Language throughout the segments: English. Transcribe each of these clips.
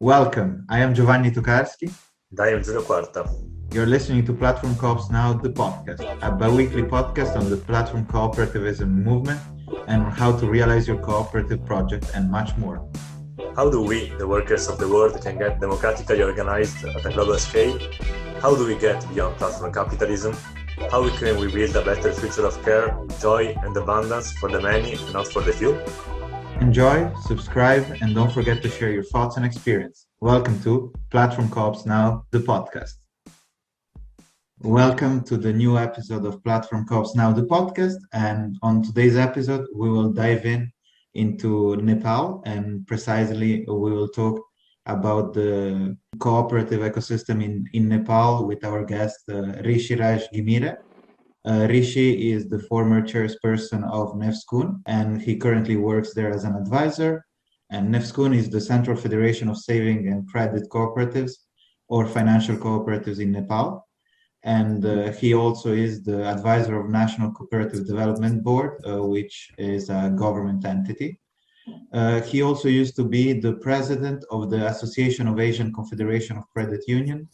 Welcome. I am Giovanni Tokarski. And I am Giulio Quarta. You're listening to Platform Co-ops Now, the podcast, a bi-weekly podcast on the platform cooperativism movement and on how to realize your cooperative project and much more. How do we, the workers of the world, can get democratically organized at a global scale? How do we get beyond platform capitalism? How can we build a better future of care, joy and abundance for the many and not for the few? Enjoy, subscribe, and don't forget to share your thoughts and experience. Welcome to Platform Co-ops Now, the podcast. Welcome to the new episode of Platform Co-ops Now, the podcast. And on today's episode, we will dive into Nepal, and precisely we will talk about the cooperative ecosystem in Nepal with our guest, Rishyiraj Ghimire. Rishi is the former chairperson of Nefskoon, and he currently works there as an advisor. And Nefskoon is the Central Federation of Saving and Credit Cooperatives or Financial Cooperatives in Nepal. And he also is the advisor of National Cooperative Development Board, which is a government entity. He also used to be the president of the Association of Asian Confederation of Credit Union,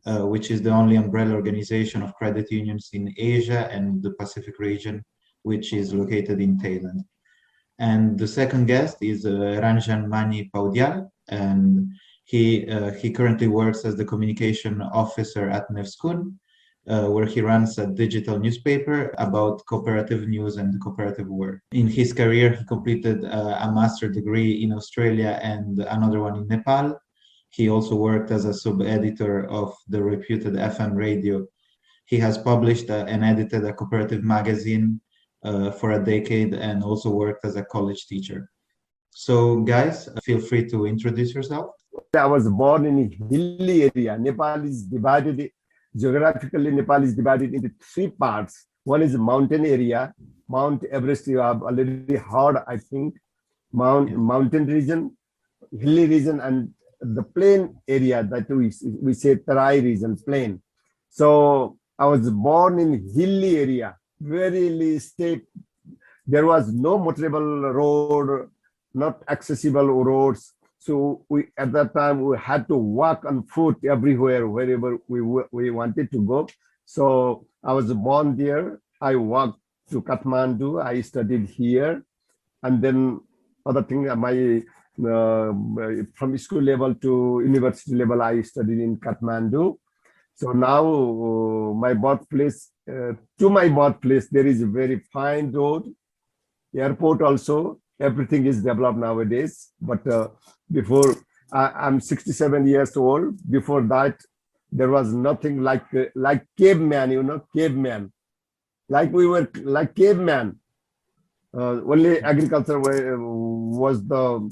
which is the only umbrella organization of credit unions in Asia and the Pacific region, which is located in Thailand. And the second guest is Ranjan Mani Paudyal, and he currently works as the communication officer at Nefskoon, where he runs a digital newspaper about cooperative news and the cooperative work. In his career, he completed a master's degree in Australia and another one in Nepal. He also worked as a sub-editor of the reputed FM radio. He has published and edited a cooperative magazine for a decade and also worked as a college teacher. So guys, feel free to introduce yourself. I was born in a hilly area. Nepal is divided, geographically Nepal is divided into three parts. One is mountain area. Mount Everest you have already heard, I think. Mountain region, hilly region, and the plain area that we say Tarai region, plain. So I was born in hilly area, very hilly state. There was no motorable road, not accessible roads. So at that time we had to walk on foot everywhere, wherever we wanted to go. So I was born there. I walked to Kathmandu. I studied here, and then other thing from school level to university level, I studied in Kathmandu. So now my birthplace, to my birthplace, there is a very fine road, airport also. Everything is developed nowadays. But before, I'm 67 years old. Before that, there was nothing like caveman, caveman. Like we were like caveman. Only agriculture was the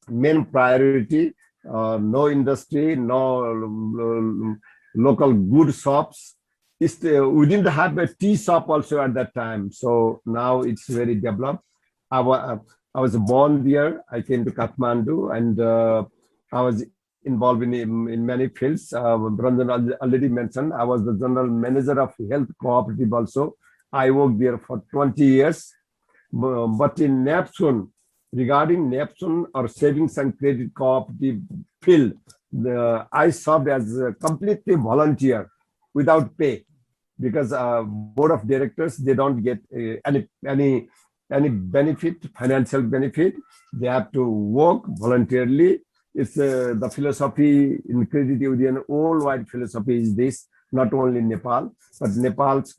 main priority. No industry, no local good shops. We didn't have a tea shop also at that time. So now it's very developed. I was born there. I came to Kathmandu, and I was involved in many fields. Ranjan already mentioned, I was the general manager of health cooperative also. I worked there for 20 years. But in Nefskoon, regarding Nefskoon or savings and credit cooperative field, I served as a completely volunteer without pay, because board of directors, they don't get any benefit, financial benefit. They have to work voluntarily. It's the philosophy in credit union, worldwide philosophy is this. Not only in Nepal, but Nepal's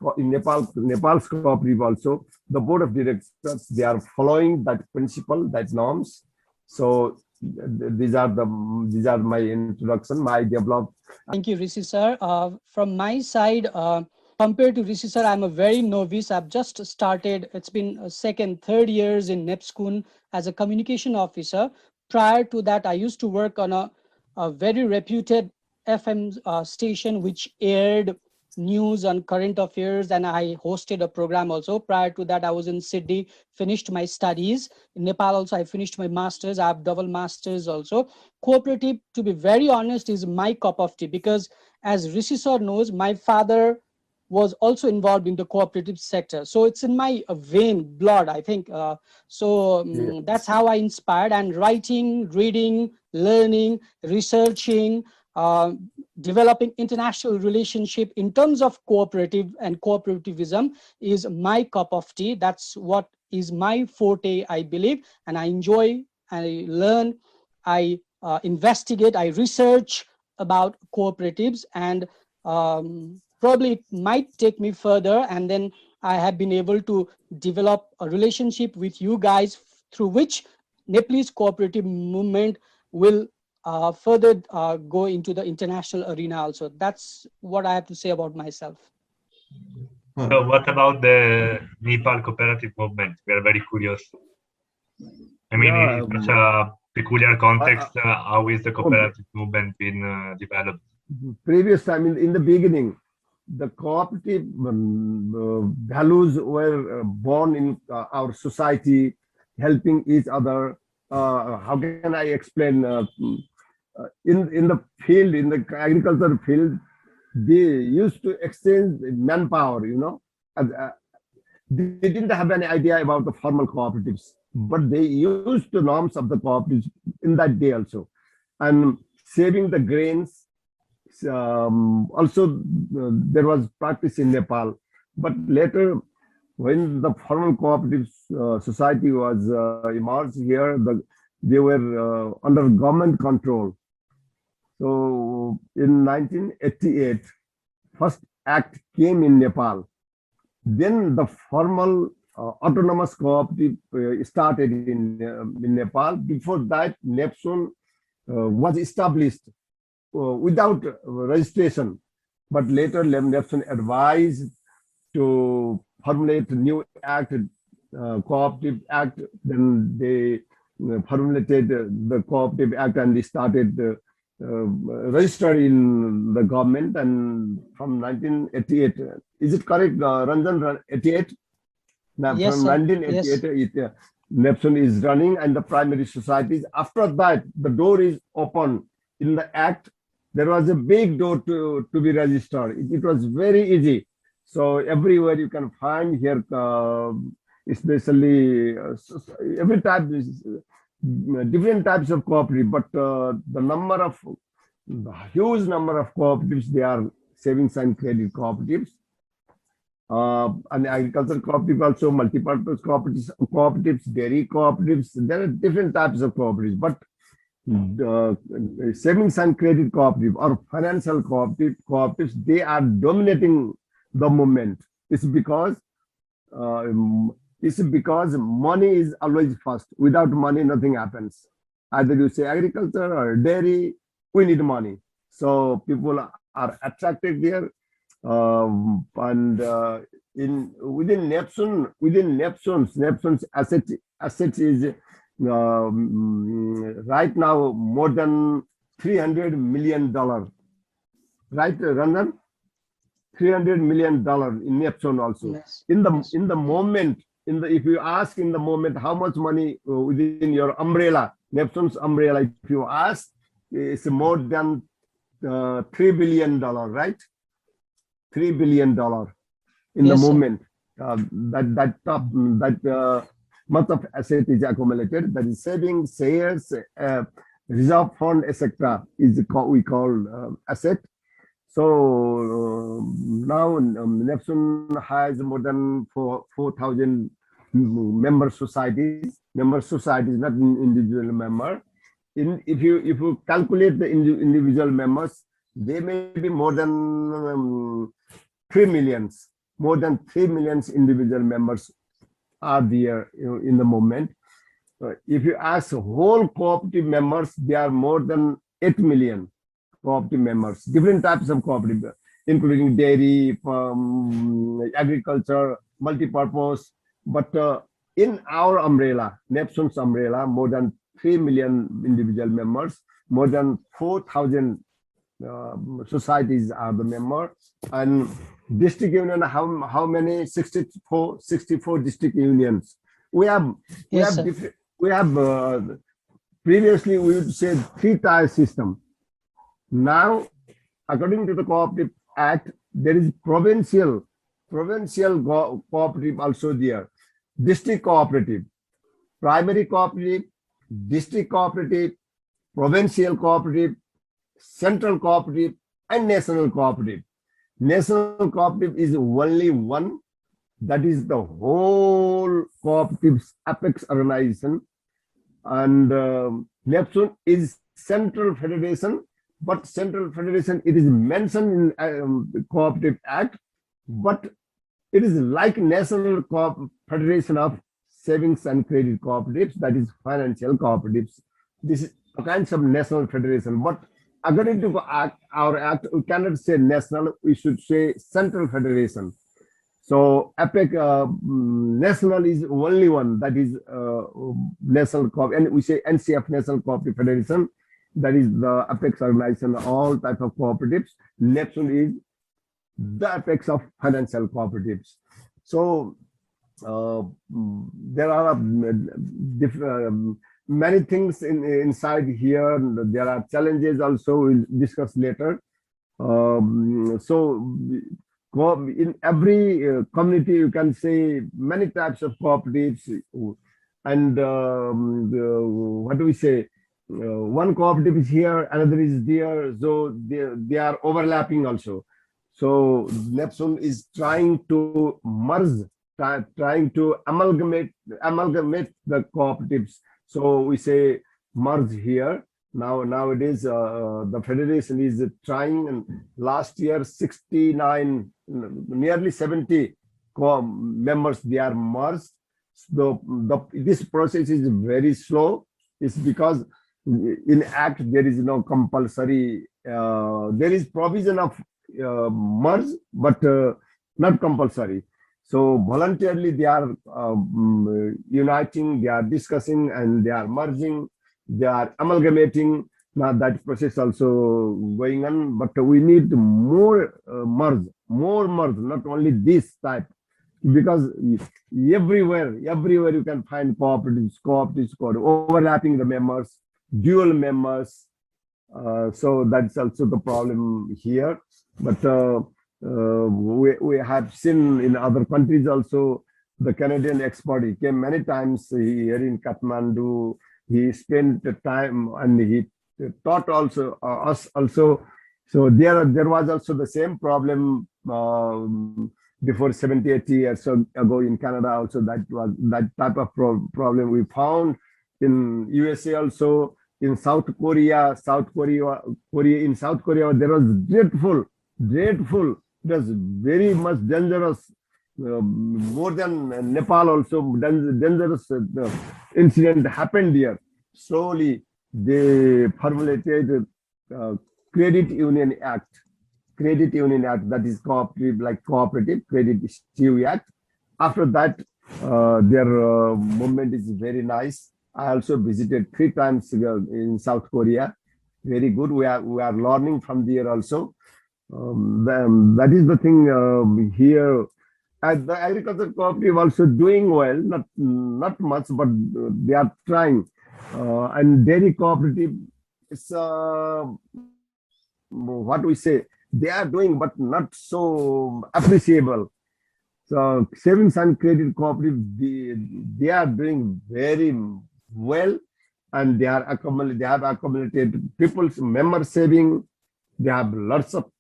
cooperative also. The board of directors, they are following that principle, that norms. So these are my introduction, my development. Thank you, Rishi sir. From my side, compared to Rishi sir, I'm a very novice. I've just started. It's been second, third years in Nefskoon as a communication officer. Prior to that, I used to work on a very reputed FM station which aired news on current affairs, and I hosted a program also. Prior to that, I was in Sydney, finished my studies. In Nepal also, I finished my master's. I have double masters also. Cooperative, to be very honest, is my cup of tea, because as Rishi sir knows, my father was also involved in the cooperative sector. So it's in my vein, blood, I think. That's how I inspired, and writing, reading, learning, researching, developing international relationship in terms of cooperative and cooperativism is my cup of tea. That's what is my forte, I believe, and I enjoy, I learn, I investigate, I research about cooperatives, and probably it might take me further, and then I have been able to develop a relationship with you guys through which Nepalese cooperative movement will further go into the international arena also. That's what I have to say about myself. So what about the Nepal cooperative movement? We are very curious. I mean, in such a peculiar context, how is the cooperative movement been developed? Previous time, in the beginning, the cooperative values were born in our society, helping each other. How can I explain? In the field, in the agricultural field, they used to exchange manpower, you know. They didn't have any idea about the formal cooperatives, but they used the norms of the cooperatives in that day also. And saving the grains, also there was practice in Nepal. But later, when the formal cooperative society was emerged here, they were under government control. So in 1988, first act came in Nepal. Then the formal autonomous cooperative started in Nepal. Before that, NEPSUN was established without registration. But later, NEPSUN advised to formulate a new act, Cooperative Act. Then they formulated the Cooperative Act, and they started registered in the government. And from 1988, is it correct, Ranjan, 88? Now, yes, from 1988, yes. NEPSUN is running, and the primary societies. After that, the door is open. In the Act, there was a big door to be registered. It was very easy. So everywhere you can find here, especially every type, different types of cooperative, but the huge number of cooperatives, they are savings and credit cooperatives. And agricultural cooperatives, also multi-purpose cooperatives, dairy cooperatives. There are different types of cooperatives, but savings and credit cooperative or financial cooperatives, they are dominating the movement. It's because money is always first. Without money, nothing happens. Either you say agriculture or dairy, we need money. So people are attracted there. And within NEPSUN's asset is right now more than $300 million. Right, Ranjan? $300 million in NEPSUN also. Yes. In the moment, if you ask in the moment how much money within your umbrella, NEPSUN's umbrella, if you ask, it's more than $3 billion, right? $3 billion in the moment. Much of asset is accumulated. That is savings, shares, reserve fund, etc. is we call asset. So now NEPSUN has more than 4,000 member societies. Member societies, not individual member. If you calculate the individual members, they may be more than 3 millions. More than 3 million individual members are there in the movement. If you ask whole cooperative members, they are more than 8 million cooperative members. Different types of cooperative, including dairy, agriculture, multi-purpose. But in our umbrella, NEPSUN's umbrella, more than 3 million individual members, more than 4,000 societies are the members, and district union, how many? 64 district unions. We have previously we would say 3-tier system. Now, according to the Cooperative Act, there is provincial cooperative also there, district cooperative, primary cooperative, district cooperative, provincial cooperative, central cooperative, and national cooperative. National cooperative is only one, that is the whole cooperatives apex organization, and NEPSUN is central federation, but central federation, it is mentioned in the Cooperative Act, but it is like National Federation of Savings and Credit Cooperatives, that is financial cooperatives. This is a kind of national federation, but according to our act, we cannot say national, we should say central federation. So APEC national is only one, that is national and we say NCF, National Cooperative Federation, that is the apex organization, all type of cooperatives. NEPSUN is the apex of financial cooperatives. So there are many things inside here. There are challenges also, we'll discuss later. So in every community, you can say many types of cooperatives, and what do we say? One cooperative is here, another is there, so they are overlapping also. So NEPSUN is trying to merge, trying to amalgamate the cooperatives. So we say merge here. Nowadays, the federation is trying, and last year 69, nearly 70 members, they are merged. This process is very slow. It's because in Act there is no compulsory, there is provision of merge, but not compulsory. So voluntarily they are uniting, they are discussing, and they are merging, they are amalgamating. Now that process also going on, but we need more merge, not only this type, because everywhere you can find cooperatives overlapping the members, dual members. So that's also the problem here. But we have seen in other countries also. The Canadian expert, he came many times here in Kathmandu. He spent the time and he taught also us also. So there was also the same problem before 70, 80 years ago in Canada also. That was that type of problem we found in USA also, in South Korea. In South Korea there was dreadful. It was very much dangerous. More than Nepal also, dangerous incident happened there. Slowly they formulated Credit Union Act, that is cooperative, like Cooperative Credit Issue Act. After that, their movement is very nice. I also visited 3 times in South Korea. Very good. We are learning from there also. That is the thing here. The agriculture cooperative also doing well, not much, but they are trying. And dairy cooperative, it's what we say, they are doing, but not so appreciable. So savings and credit cooperative, they are doing very well, and they have accumulated people's member saving. They have lots of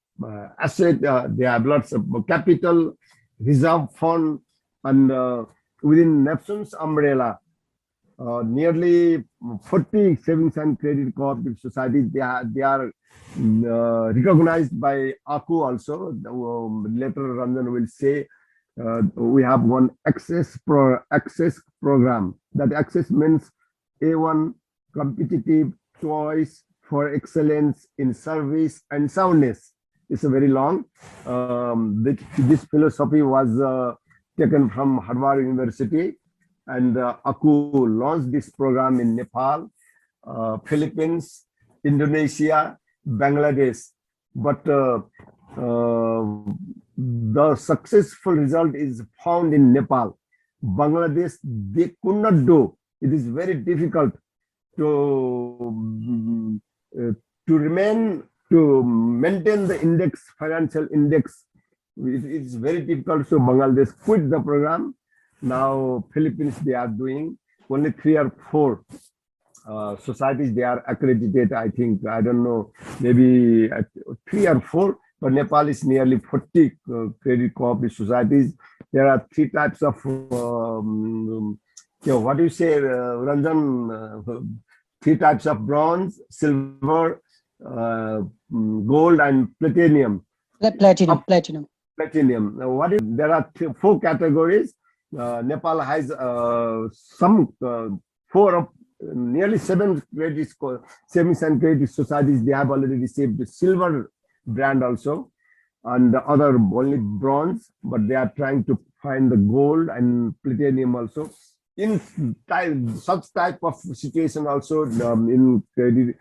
asset. They have lots of capital, reserve fund, and within NEPSUN's umbrella, nearly 40 savings and credit cooperative societies. They are recognized by ACU also. Later Ranjan will say we have one access program. That access means A1, competitive choice for excellence in service and soundness. It's a very long. This philosophy was taken from Harvard University, and ACU launched this program in Nepal, Philippines, Indonesia, Bangladesh. But the successful result is found in Nepal. Bangladesh, they could not do. It is very difficult to maintain the index, financial index It's very difficult. So Bangladesh quit the program. Now Philippines, they are doing only 3 or 4 societies they are accredited. I think, I don't know, maybe 3 or 4, but Nepal is nearly 40 credit cooperative societies. There are 3 types of what do you say, Ranjan? 3 types of bronze, silver, gold, and platinum. Platinum. Platinum. There are 4 categories. Nepal has some 4 of nearly 7 savings and credit societies. They have already received the silver brand also, and the other only bronze. But they are trying to find the gold and platinum also. In such type of situation also, in credit,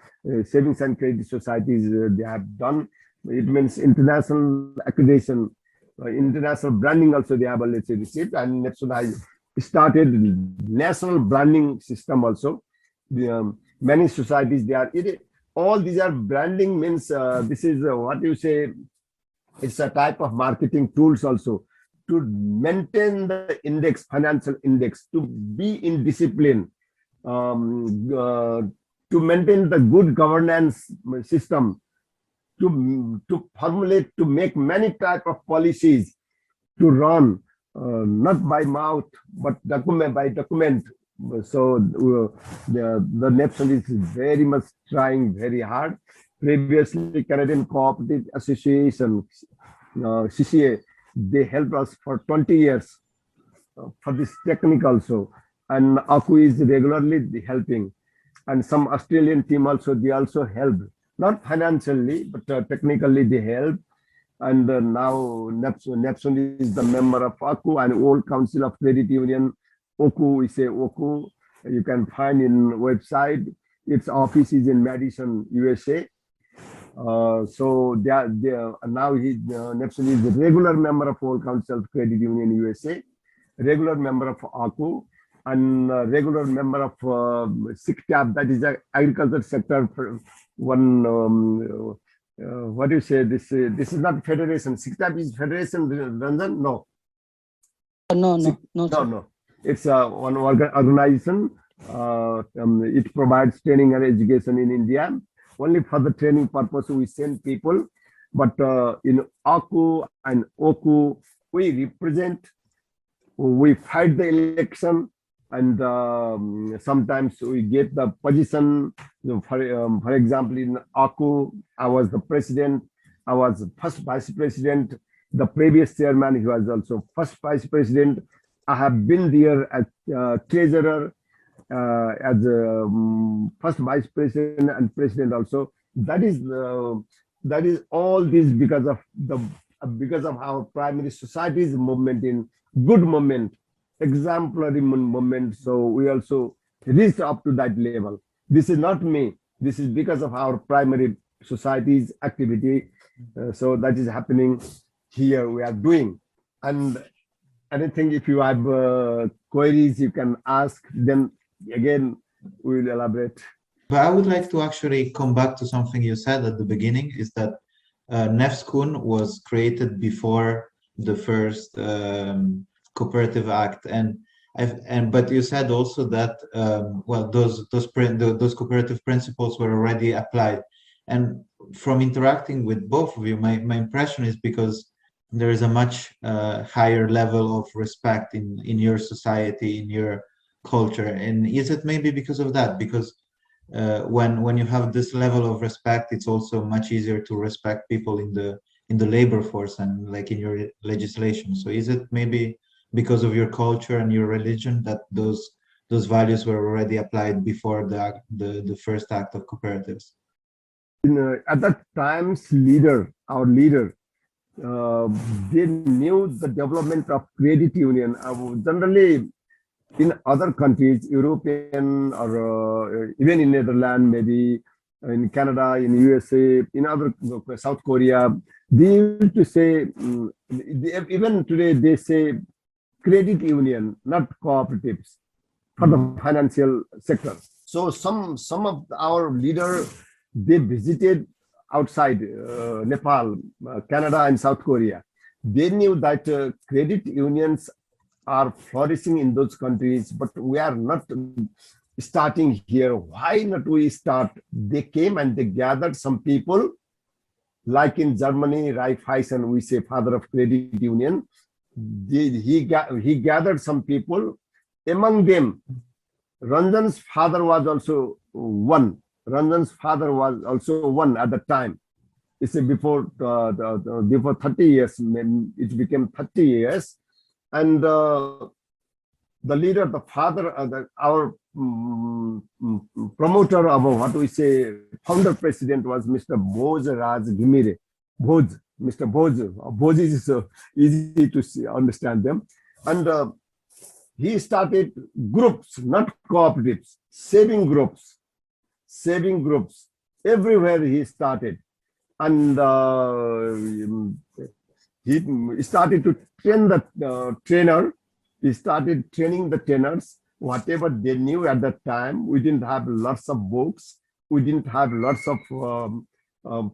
savings and credit societies, they have done. It means international accreditation, international branding also they have already received, and Neptune has started national branding system also. Many societies, they are all these are branding means this is what you say. It's a type of marketing tools also to maintain the index, financial index, to be in discipline, to maintain the good governance system, to formulate, to make many type of policies, to run, not by mouth, but document by document. So the Neptune is very much trying very hard. Previously, Canadian Cooperative Association, CCA, they helped us for 20 years for this technique also. And ACU is regularly helping. And some Australian team also, they also help. Not financially, but technically they help. And now Neptune is the member of ACU and World Council of Credit Union. OCU, we say OCU. You can find in website. Its office is in Madison, USA. So now Neptune is a regular member of World Council of Credit Union USA, regular member of ACU, and regular member of SICTAP, that is the agriculture sector. What do you say? This is not federation. SICTAP is federation, Ranjan? No. No. It's one organization. It provides training and education in India. Only for the training purpose we send people. But in ACU and OCU, we represent, we fight the election, and sometimes we get the position. For example, in ACU, I was the president. I was first vice president. The previous chairman, he was also first vice president. I have been there as treasurer, as first vice president and president also. That is all this because of our primary society's movement, in good movement, exemplary movement. So we also reached up to that level. This is not me. This is because of our primary society's activity. So that is happening here. We are doing. And anything, if you have queries, you can ask. Then again, we will elaborate. But I would like to actually come back to something you said at the beginning, is that NEFSCUN was created before the first Cooperative Act, but you said also that those cooperative principles were already applied. And from interacting with both of you, my impression is because there is a much higher level of respect in your society, in your culture. And is it maybe because of that? Because when you have this level of respect, it's also much easier to respect people in the labor force and like in your legislation. So is it maybe because of your culture and your religion that those values were already applied before the first act of cooperatives? At that time's our leader, they knew the development of credit union. Generally, in other countries, European or even in Netherlands, maybe in Canada, in USA, in other South Korea, they used to say, even today they say credit union, not cooperatives, for the financial sector. So some of our leaders, they visited outside Nepal, Canada, and South Korea. They knew that credit unions are flourishing in those countries, but we are not starting here. Why not we start? They came and they gathered some people, like in Germany, Raiffeisen, we say father of credit union. He gathered some people. Among them, Ranjan's father was also one. Ranjan's father was also one at the time. It's before 30 years, it became 30 years. And the leader, the father, our promoter of what we say, founder president was Mr. Bhoj Raj Ghimire. Bhoj, Mr. Bhoj. Bhoj is easy to see, understand them. And he started groups, not cooperatives, saving groups. Everywhere he started. And he started to train the trainer. He started training the trainers, whatever they knew at that time. We didn't have lots of books. We didn't have lots of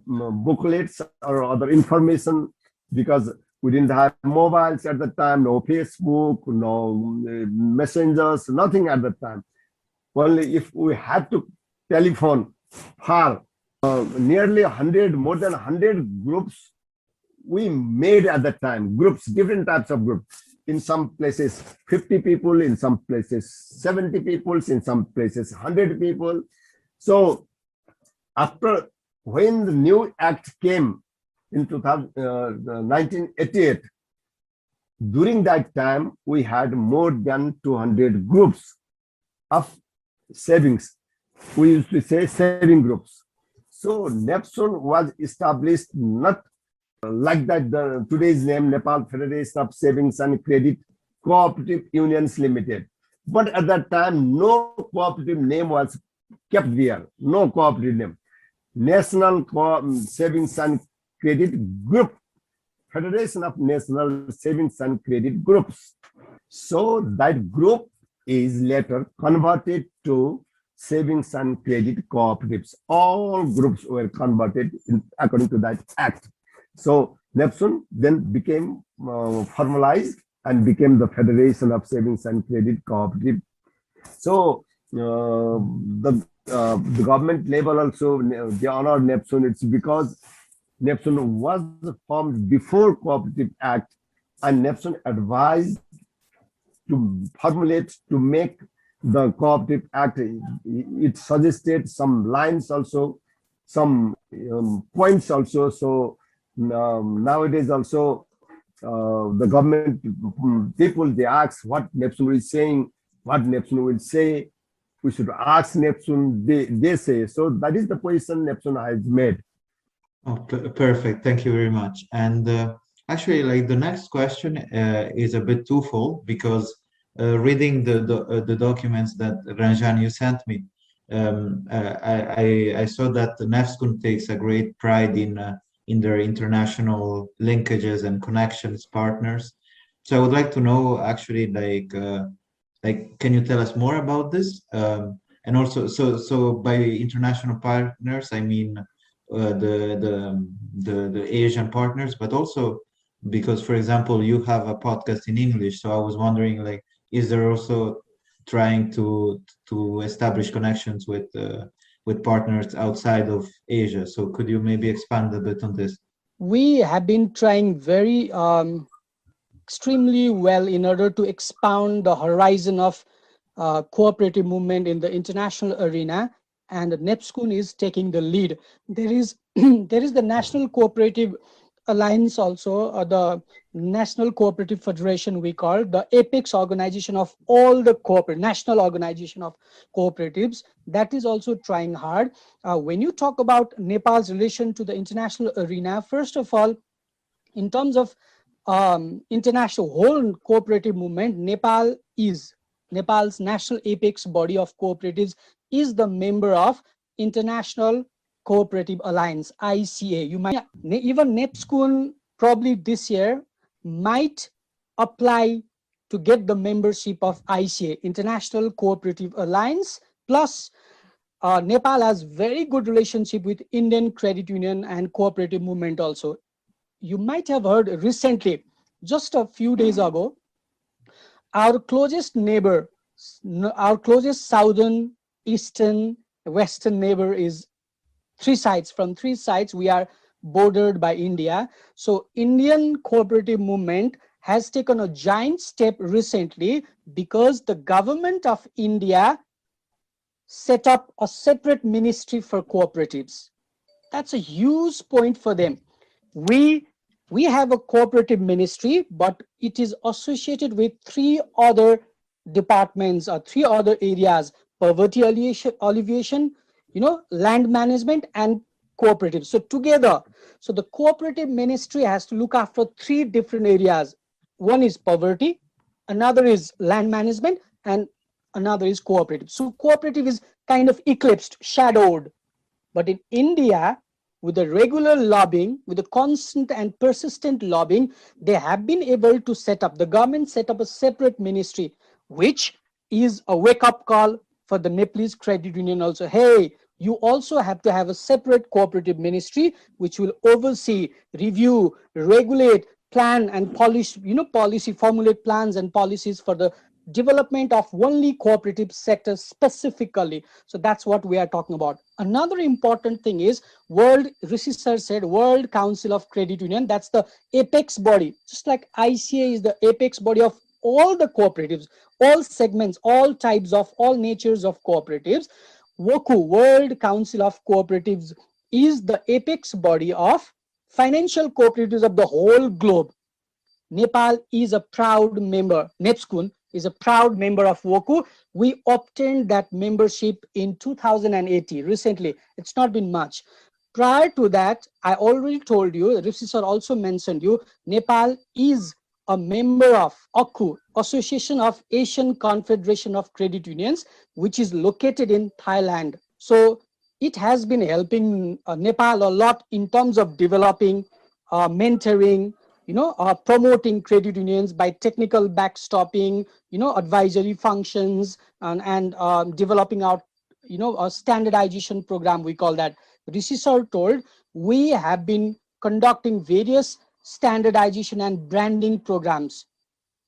booklets or other information because we didn't have mobiles at the time, no Facebook, no messengers, nothing at the time. Only if we had to telephone far, nearly 100, more than 100 groups we made at the time, groups, different types of groups. In some places, 50 people, in some places, 70 people, in some places, 100 people. So after, when the new act came in 1988, during that time, we had more than 200 groups of savings. We used to say saving groups. So NEPSUN was established not like that, today's name, Nepal Federation of Savings and Credit Cooperative Unions Limited. But at that time, no cooperative name was kept there, no cooperative name. National Savings and Credit Group, Federation of National Savings and Credit Groups. So that group is later converted to Savings and Credit Cooperatives. All groups were converted according to that act. So NEPSUN then became formalized and became the Federation of Savings and Credit Cooperative. So the government level also, they honor NEPSUN. It's because NEPSUN was formed before Cooperative Act, and NEPSUN advised to formulate, to make the Cooperative Act. It suggested some lines also, some points also. So nowadays also the government people, they ask what NEPSUN is saying, what NEPSUN will say. We should ask NEPSUN, they say. So that is the position NEPSUN has made. Oh, perfect. Thank you very much. And actually, like the next question is a bit twofold, because reading the documents that Ranjan you sent me, I saw that NEPSCUN takes a great pride in their international linkages and connections partners. So I would like to know actually, like, can you tell us more about this? And also, so by international partners, I mean the Asian partners, but also because, for example, you have a podcast in English. So I was wondering, like, is there also trying to establish connections with partners outside of Asia? So could you maybe expand a bit on this? We have been trying very extremely well in order to expound the horizon of cooperative movement in the international arena, and NEPSCUN is taking the lead. There is the National Cooperative Alliance also, the National Cooperative Federation we call, the apex organization of all the national organization of cooperatives, that is also trying hard. When you talk about Nepal's relation to the international arena, first of all, in terms of international whole cooperative movement, Nepal's national apex body of cooperatives is the member of International Cooperative Alliance, ICA. You might, even NEPSCUN probably this year might apply to get the membership of ICA, International Cooperative Alliance. Plus, Nepal has very good relationship with Indian credit union and cooperative movement also. you might have heard recently, just a few days ago, our closest neighbor, our closest southern, eastern, western neighbor is three sides. From three sides, we are bordered by India. So Indian cooperative movement has taken a giant step recently because the government of India set up a separate ministry for cooperatives. That's a huge point for them. We have a cooperative ministry, but it is associated with three other departments or three other areas: poverty alleviation, land management, and cooperatives. So together, so the cooperative ministry has to look after three different areas. One is poverty, another is land management, and another is cooperative. So cooperative is kind of eclipsed, shadowed. But in India, with the regular lobbying, with the constant and persistent lobbying, they have been able to the government set up a separate ministry, which is a wake-up call for the Nepalese credit union also. Hey, you also have to have a separate cooperative ministry, which will oversee, review, regulate, plan, and policy, formulate plans and policies for the development of only cooperative sector specifically. So that's what we are talking about. Another important thing is Rishi sir said World Council of Credit Union. That's the apex body. Just like ICA is the apex body of all the cooperatives, all segments, all types of, all natures of cooperatives. WOCU, World Council of Cooperatives, is the apex body of financial cooperatives of the whole globe. Nepal is a proud member. NEPSCUN is a proud member of WOCU. We obtained that membership in 2018, recently. It's not been much. Prior to that, I already told you, Rishi sir also mentioned you, Nepal is a member of ACU, Association of Asian Confederation of Credit Unions, which is located in Thailand. So it has been helping Nepal a lot in terms of developing, mentoring, promoting credit unions by technical backstopping, advisory functions, and developing out, a standardization program, we call that. Rishi sir told we have been conducting various standardization and branding programs,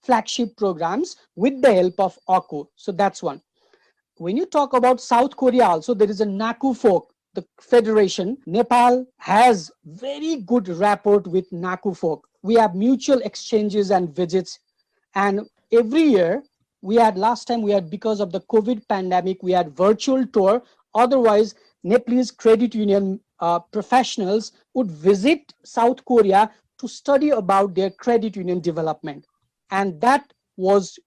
flagship programs, with the help of ACU. So that's one. When you talk about South Korea also, there is a NACUFOC, the federation. Nepal has very good rapport with NACUFOC. We have mutual exchanges and visits. And every year, last time we had, because of the COVID pandemic, we had virtual tour. Otherwise, Nepalese credit union professionals would visit South Korea to study about their credit union development. And that was,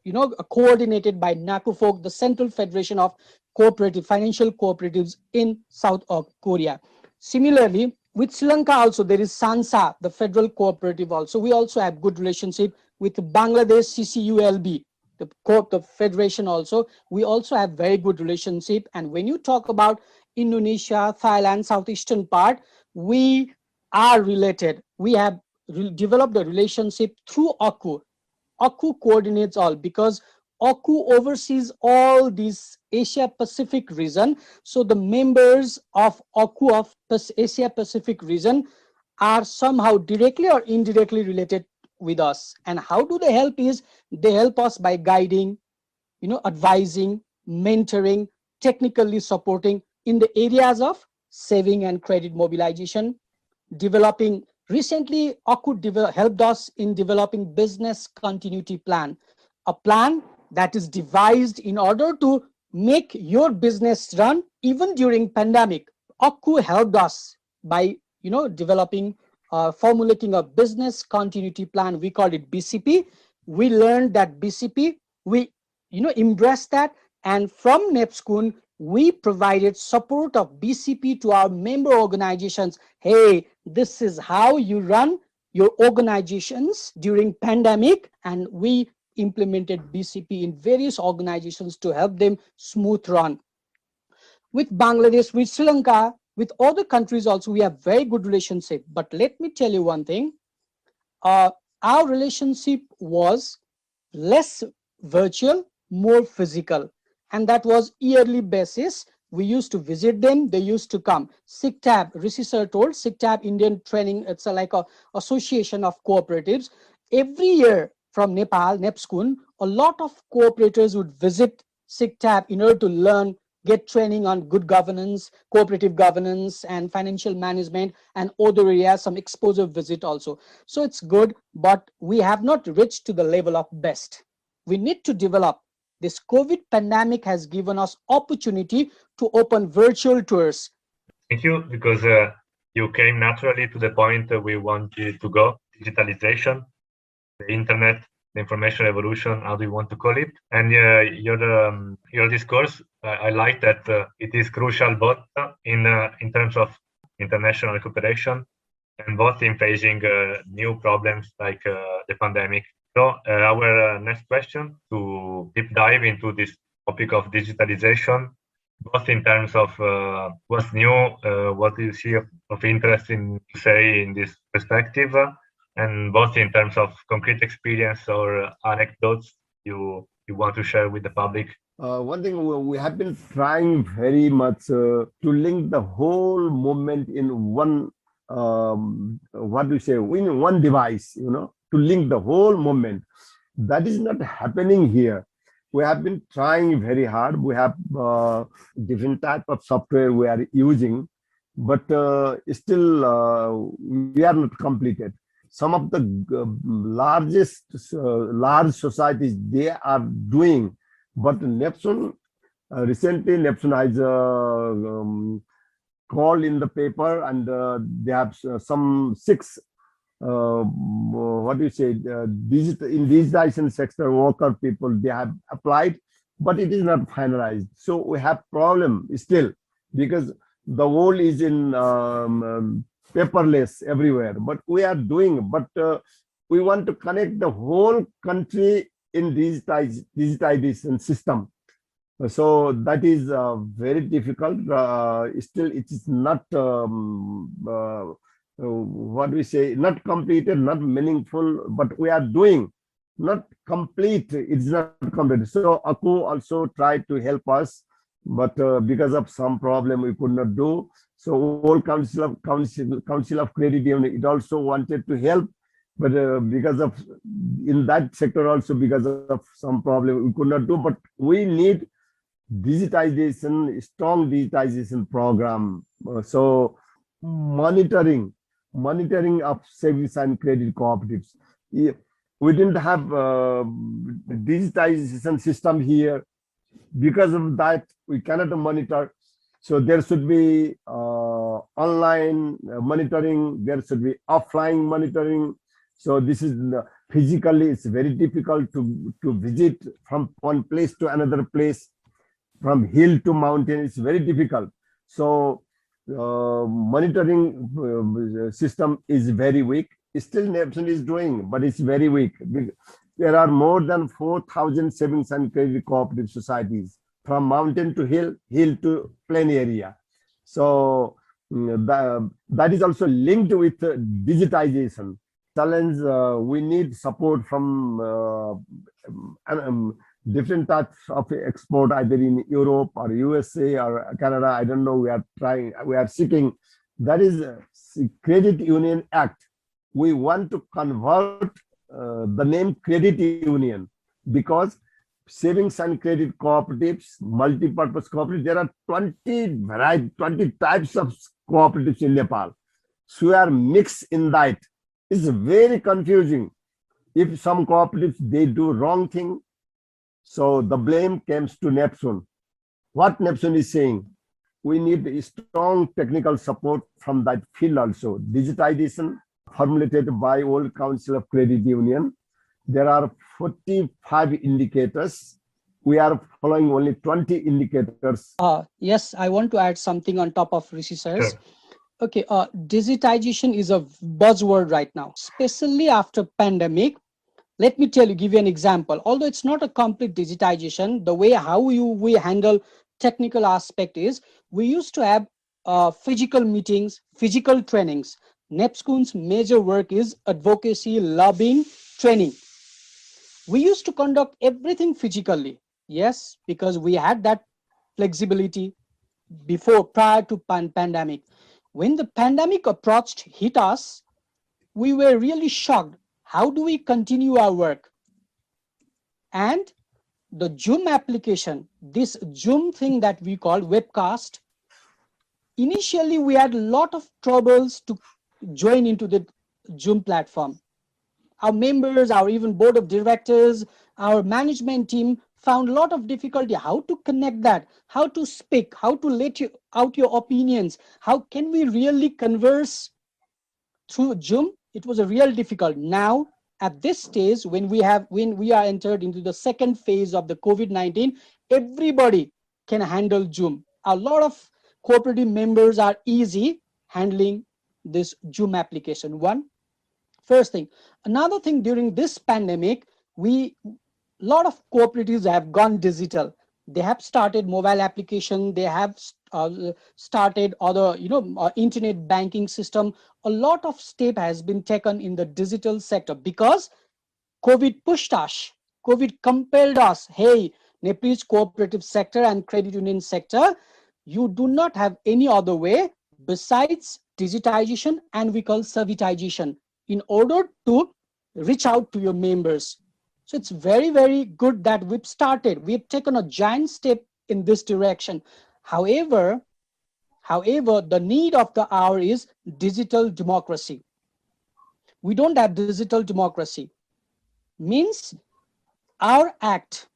coordinated by NACUFOC, the Central Federation of Financial Cooperatives in South Korea. Similarly, with Sri Lanka also, there is SANSA, the federal cooperative also. We also have good relationship with Bangladesh CCULB, the federation also. We also have very good relationship. And when you talk about Indonesia, Thailand, southeastern part, we are related. We have developed a relationship through ACU. ACU coordinates all, because ACU oversees all these Asia Pacific region. So the members of ACU of Asia Pacific region are somehow directly or indirectly related with us. And how do they help is, they help us by guiding, advising, mentoring, technically supporting in the areas of saving and credit mobilization, developing. Recently, ACU helped us in developing business continuity plan, a plan that is devised in order to make your business run even during pandemic. ACU helped us by, developing, formulating a business continuity plan. We called it BCP. We learned that BCP, we, embraced that. And from NEPSCUN, we provided support of BCP to our member organizations. Hey, this is how you run your organizations during pandemic. And we implemented BCP in various organizations to help them smooth run. With Bangladesh, with Sri Lanka, with other countries also, we have very good relationship. But let me tell you one thing, our relationship was less virtual, more physical. And that was yearly basis. We used to visit them. They used to come. SIGTAB, Rishi sir told, SIGTAB Indian Training, it's like a association of cooperatives. Every year from Nepal, NEPSCUN, a lot of cooperators would visit SIGTAB in order to learn, get training on good governance, cooperative governance, and financial management, and other areas, some exposure visit also. So it's good, but we have not reached to the level of best. We need to develop. This COVID pandemic has given us opportunity to open virtual tours. Thank you, because you came naturally to the point we wanted to go, digitalization, the internet, the information revolution, how do you want to call it? And your discourse, I like that it is crucial both in terms of international cooperation and both in facing new problems like the pandemic. So our next question, to deep dive into this topic of digitalization, both in terms of what's new, what do you see of interest in, say, in this perspective, and both in terms of concrete experience or anecdotes you want to share with the public. One thing we have been trying very much to link the whole movement in one, what do you say, in one device, to link the whole movement. That is not happening here. We have been trying very hard. We have different type of software we are using, but still we are not completed. Some of the large societies, they are doing, but NEPSCUN, recently NEPSCUN has called in the paper, and they have some 6 what do you say, in digitization sector worker people, they have applied, but it is not finalized. So we have problem still, because the world is in paperless everywhere, but we are doing, but we want to connect the whole country in digitization system. So that is very difficult. Still, it is not what we say, not completed, not meaningful, but we are doing, not complete. It's not complete. So ACU also tried to help us, but because of some problem we could not do. So whole Council of Credit Union, it also wanted to help, but because of in that sector also, because of some problem we could not do. But we need digitization, strong digitization program. So monitoring of savings and credit cooperatives. We didn't have digitization system here. Because of that, we cannot monitor. So there should be online monitoring, there should be offline monitoring. So this is physically, it's very difficult to visit from one place to another place, from hill to mountain, it's very difficult. So monitoring system is very weak. Still NEPSCUN is doing, but it's very weak. There are more than 4,000 savings and credit cooperative societies, from mountain to hill, hill to plain area. So that is also linked with digitization. Challenge, we need support from different types of export, either in Europe or USA or Canada. I don't know. We are seeking. That is Credit Union Act. We want to convert the name Credit Union, because savings and credit cooperatives, multi-purpose cooperatives, there are 20 types of cooperatives in Nepal. So we are mixed in that. It's very confusing. If some cooperatives, they do wrong thing, so the blame comes to NEPSCUN. What NEPSCUN is saying, we need strong technical support from that field also. Digitization formulated by World Council of Credit Union. There are 45 indicators. We are following only 20 indicators. Yes, I want to add something on top of Rishi sir's. Sure. Okay, digitization is a buzzword right now, especially after pandemic. Let me give you an example. Although it's not a complete digitization, the way how we handle technical aspect is, we used to have physical meetings, physical trainings. NEPSCUN's major work is advocacy, lobbying, training. We used to conduct everything physically, yes, because we had that flexibility. prior to pandemic. When the pandemic hit us, we were really shocked. How do we continue our work? And the Zoom application, this Zoom thing that we call webcast, initially we had a lot of troubles to join into the Zoom platform. Our members, our even board of directors, our management team found a lot of difficulty how to connect that, how to speak, how to let out your opinions, how can we really converse through Zoom. It was a real difficult. Now at this stage, when we are entered into the second phase of the COVID-19, everybody can handle Zoom. A lot of cooperative members are easy handling this Zoom application. First thing. Another thing, during this pandemic, a lot of cooperatives have gone digital. They have started mobile application. They have started other, internet banking system. A lot of step has been taken in the digital sector because COVID pushed us. COVID compelled us. Hey, Nepalese cooperative sector and credit union sector, you do not have any other way besides digitization, and we call servitization, in order to reach out to your members. So it's very, very good that we've taken a giant step in this direction. However, the need of the hour is digital democracy. We don't have digital democracy. Means our act,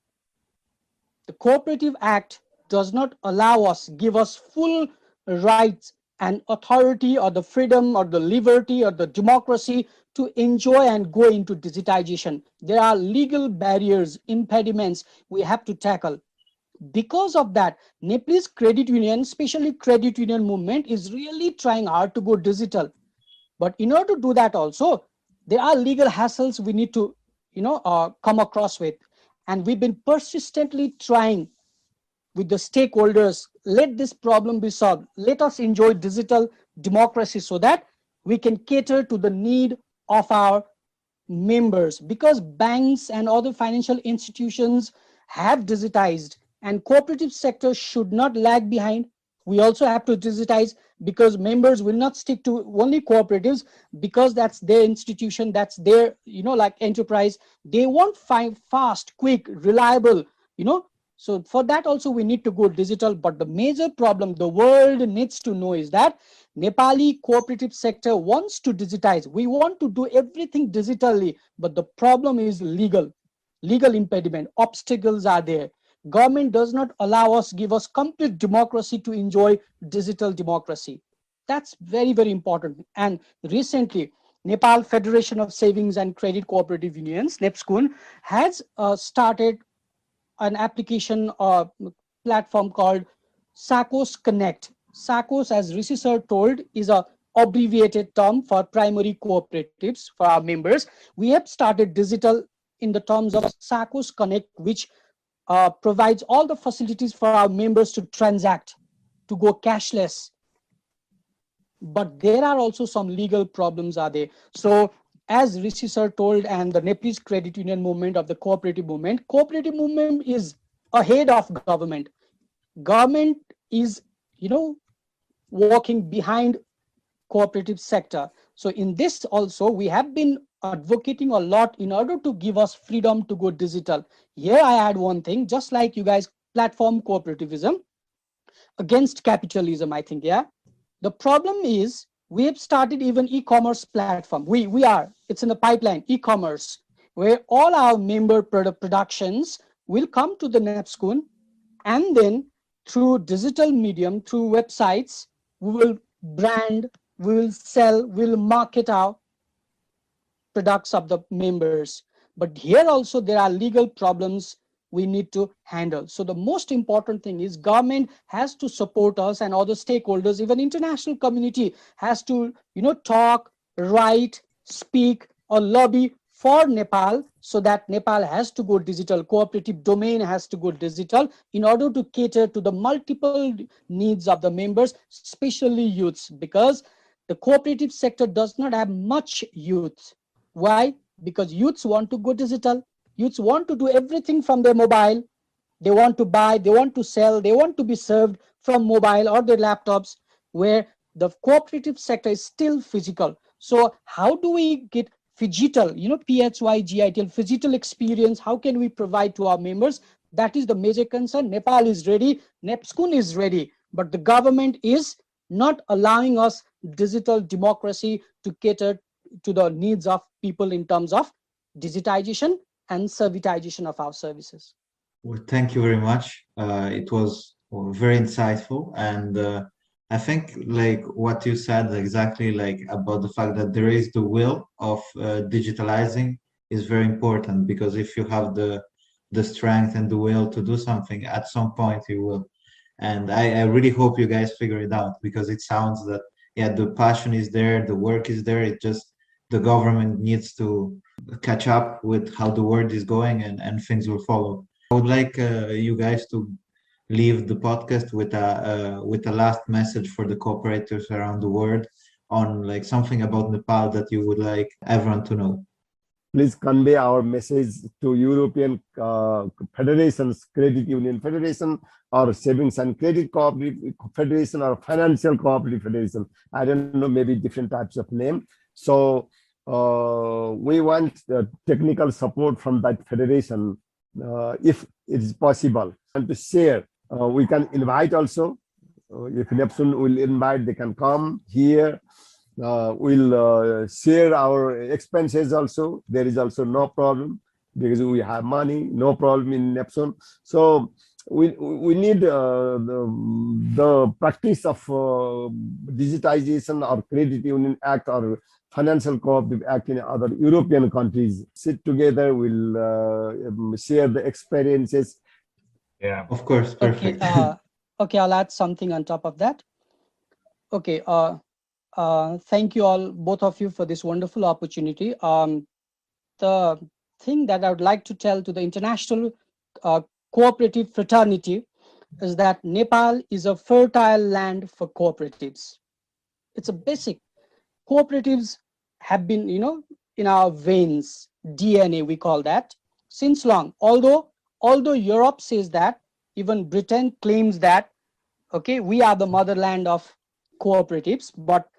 the Cooperative Act, does not allow us, give us full rights and authority or the freedom or the liberty or the democracy to enjoy and go into digitization. There are legal barriers, impediments we have to tackle. Because of that, Nepalese credit union, especially credit union movement, is really trying hard to go digital. But in order to do that also, there are legal hassles we need to come across with. And we've been persistently trying with the stakeholders, let this problem be solved. Let us enjoy digital democracy so that we can cater to the need of our members, because banks and other financial institutions have digitized, and cooperative sector should not lag behind. We also have to digitize, because members will not stick to only cooperatives because that's their institution, that's their enterprise. They want fast, quick, reliable, So for that also we need to go digital. But the major problem the world needs to know is that Nepali cooperative sector wants to digitize. We want to do everything digitally, but the problem is legal impediment. Obstacles are there. Government does not allow us, give us complete democracy to enjoy digital democracy. That's very, very important. And recently, Nepal Federation of Savings and Credit Cooperative Unions, NEPSCUN, has started an application platform called SACOS Connect. SACOS, as Rishi sir told, is a abbreviated term for primary cooperatives for our members. We have started digital in the terms of SACOS Connect, which provides all the facilities for our members to transact, to go cashless. But there are also some legal problems are there. So as Rishi sir told, and the Nepalese credit union movement of the cooperative movement is ahead of government. Government is, working behind cooperative sector. So in this also, we have been advocating a lot in order to give us freedom to go digital. Here I add one thing, just like you guys platform cooperativism against capitalism, I think, yeah. The problem is we have started even e-commerce platform. It's in the pipeline, e-commerce, where all our member productions will come to the NEPSCUN, and then through digital medium, through websites, we will brand, we will sell, we will market our products of the members. But here also there are legal problems we need to handle. So the most important thing is government has to support us, and other stakeholders, even international community has to, talk, write, speak, or lobby for Nepal, so that Nepal has to go digital, cooperative domain has to go digital in order to cater to the multiple needs of the members, especially youths, because the cooperative sector does not have much youth. Why? Because youths want to go digital. Youths want to do everything from their mobile. They want to buy, they want to sell, they want to be served from mobile or their laptops, where the cooperative sector is still physical. So how do we get phygital, PHYGITL, phygital experience? How can we provide to our members? That is the major concern. Nepal is ready, NEPSCUN is ready, but the government is not allowing us digital democracy to cater to the needs of people in terms of digitization and servitization of our services. Well, thank you very much. It was very insightful, and I think like what you said exactly, like about the fact that there is the will of digitalizing is very important, because if you have the strength and the will to do something, at some point you will. And I really hope you guys figure it out, because it sounds that, yeah, the passion is there, the work is there. It just, the government needs to catch up with how the world is going, and things will follow. I would like you guys to leave the podcast with a last message for the cooperators around the world, on like something about Nepal that you would like everyone to know. Please convey our message to European federations, Credit Union Federation, or Savings and Credit Cooperative Federation, or Financial Cooperative Federation. I don't know, maybe different types of name. So we want technical support from that federation, if it is possible, and to share. We can invite also. If NEPSCUN will invite, they can come here. We'll share our expenses also. There is also no problem, because we have money, no problem in NEPSCUN. So we need the practice of digitization, or Credit Union Act, or Financial Cooperative Act in other European countries. Sit together, we'll share the experiences. Yeah, Of course, perfect. Okay, I'll add something on top of that. Okay, thank you all, both of you, for this wonderful opportunity. The thing that I would like to tell to the international cooperative fraternity is that Nepal is a fertile land for cooperatives. It's a basic. Cooperatives have been, in our veins, DNA, we call that, since long. Although Europe says that, even Britain claims that, okay, we are the motherland of cooperatives, but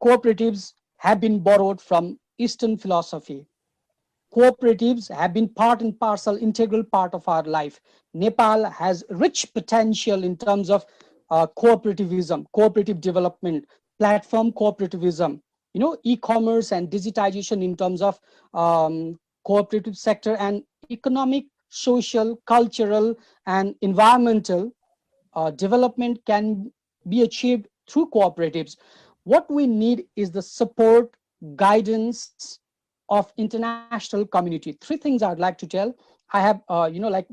cooperatives have been borrowed from Eastern philosophy. Cooperatives have been part and parcel, integral part of our life. Nepal has rich potential in terms of cooperativism, cooperative development, platform cooperativism, e-commerce and digitization in terms of cooperative sector, and economic, social, cultural, and environmental development can be achieved through cooperatives. What we need is the support, guidance of international community. Three things I'd like to tell. I have,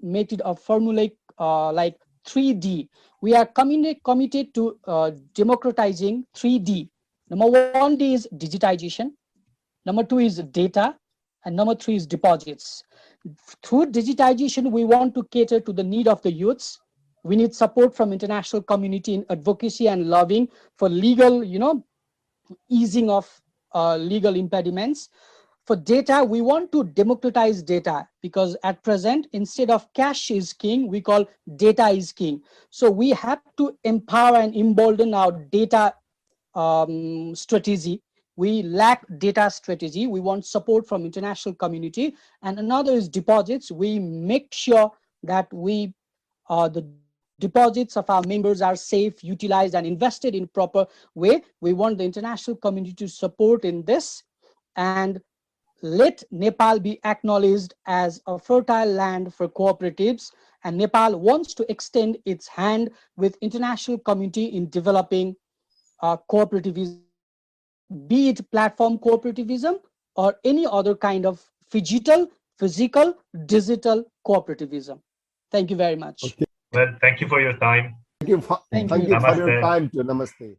made it a formulaic, like 3D. We are committed to democratizing 3D. Number 1D is digitization. Number 2 is data. And number 3 is deposits. Through digitization, we want to cater to the need of the youths. We need support from international community in advocacy and lobbying for legal, easing of legal impediments. For data, we want to democratize data, because at present, instead of cash is king, we call data is king. So we have to empower and embolden our data strategy. We lack data strategy. We want support from international community. And another is deposits. We make sure that the deposits of our members are safe, utilized, and invested in proper way. We want the international community to support in this, and let Nepal be acknowledged as a fertile land for cooperatives. And Nepal wants to extend its hand with international community in developing cooperativism, be it platform cooperativism or any other kind of physical, digital cooperativism. Thank you very much. Okay. well, thank you for your time. Thank you for your time too. Namaste.